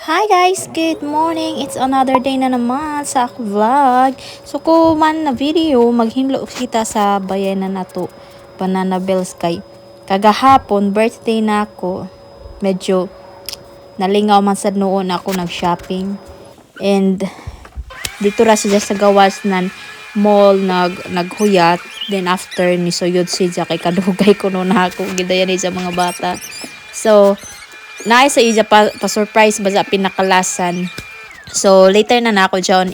Hi guys, good morning. It's another day na naman sa ako vlog. So kung man na video, maghinlo kita sa bayanan na to, Banana Bells kay kagahapon birthday na ako. Medyo nalingaw man sad noon ako nag-shopping. And dito ra siya sa gawas nan mall naghuyat. Then after ni suyod siya kay kadugay ko noon ako gidayan ni sa mga bata. So naay sa iya pa-surprise ba sa pinakalasan. So, later na ako dyan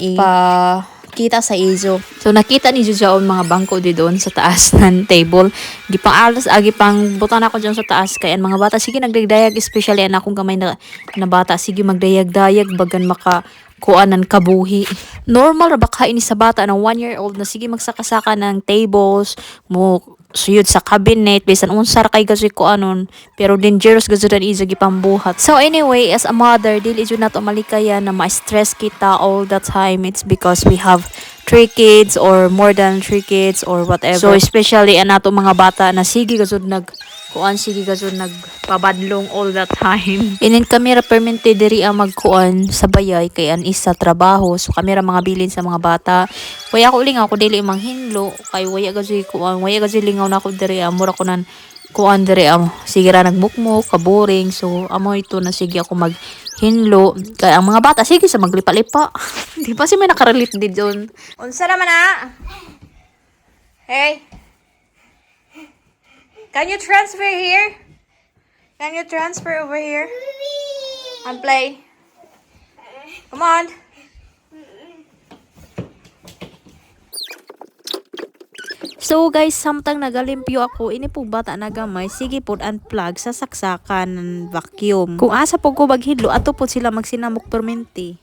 kita sa Izo. So, nakita ni dyan mga bangko di doon sa taas ng table. Gipang alas, gipang butan ako dyan sa taas. Kaya mga bata, sige nagdayag, especially ang akong kamay na bata, sige magdayag-dayag, bagan kuanan kabuhi. Normal ra ba kain sa bata ng 1-year-old na sige magsakasaka ng tables, mo suyod sa cabinet, bisan unsar kay gasoy ko anon, pero dangerous gasodan isa gipambuhat. So anyway, as a mother, dili jud nato malikaya na ma-stress kita all the time. It's because we have 3 kids or more than 3 kids or whatever. So especially anato mga bata na sige gasud sige gasud nagpabadlong all the time. Inin kami ra permente diri ang magkuan sa bayay kay an isa trabaho. So kami ra mga bilin sa mga bata. Waya ko lingaw ko dili manghinlo kay waya gasud kuan, waya gasud lingaw na ko diri mura ko nan kuan diri sige ra nagbukmok ka boring. So amo ito na sige ako maghinlo kay ang mga bata sige sa maglipa-lipa. Di pa si may nakarelate din doon. Unsa naman na? Hey. Can you transfer here? Can you transfer over here? And play. Come on. So guys, samtang nagalimpyo ako, ini po bata na gamay, sige po unplug sa saksakan ng vacuum. Kung asa po ko maghidlo, ato po sila magsinamok permente.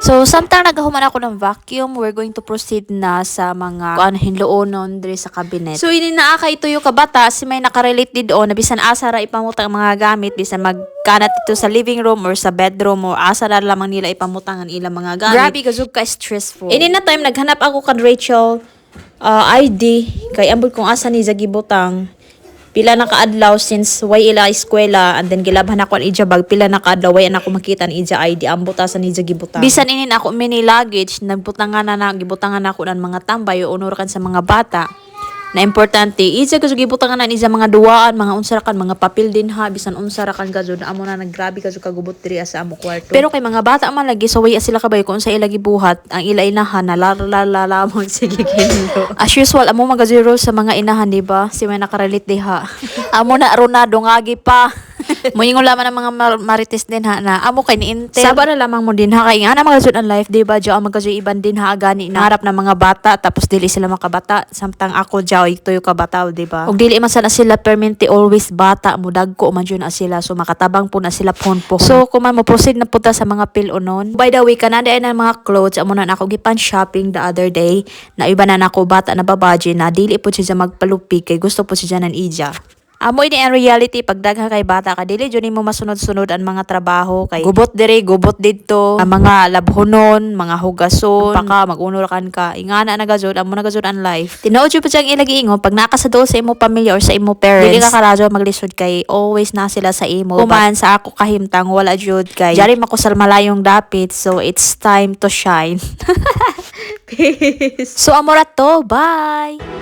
So, samtang nagahuman ako ng vacuum, we're going to proceed na sa mga hinloonon diri sa cabinet. So, ini naa kay tuyo ka bata, si may nakarelate did on, na bisan asa ra ipamutang mga gamit, bisan magkanat ito sa living room or sa bedroom or asa ra lamang nila ipamutangan ilang mga gamit. Grabe, gazug ka stressful. Ini na time, naghanap ako kan Rachel ID, kay ambot kong asa ni Zagibutang. Pila na kaadlaw since way ila eskwela and then gilabhan ako ang ija bag pila na kaadlaw way na ako makita ang ija ID ang butasan ni gibutang. Bisan inin ako mini luggage nagbutangan na gibutangan ako ng mga tambay o unor kan sa mga bata na importante ija kasug gibutangan na ija mga duwaan mga unsara kan mga papel din ha bisan unsara kan gazud amo na naggrabe kasug kagubot diri sa amo kwarto. Pero kay mga bata man lagi so way sila kabay kung sa ila gibuhat ang ila inahan na lamang sige kinlo. As usual amo magazero sa mga inahan di ba si may nakarelate diha. Amo na Ronaldo ngagi pa. Moingon laman ang mga marites din ha na amo kay ni Intel. Saba na lamang mo din ha kay nga na magazud ang life di ba jo ang magazud iban din ha agani na harap ng mga bata tapos dili sila makabata samtang ako jaw ito yung kabataw di ba. Og dili man sana sila permente always bata mo dagko man jud na sila so makatabang po na sila pohon. So kung man mo proceed na punta sa mga pilonon. By the way kanada na mga clothes amo na ako gipan shopping the other day na iba na nako bata na babaji na dili po siya magpalupi kay gusto po siya nan ija. Amo ini ang reality pag dagha kay bata ka dili jud nimo masunod-sunod ang mga trabaho kay gubot diri gubot didto ang mga labhonon mga hugason baka magunurakan ka ingana na gazud amo na gazud ang life. Tinuod jud pa siyang ilagi ingon pag nakasadol sa imo pamilya or sa imo parents dili ka karadyo maglisod kay always na sila sa imo kuman sa ako kahimtang wala jud kay jari makusal malayong dapit so it's time to shine. Peace. So amo ra to bye.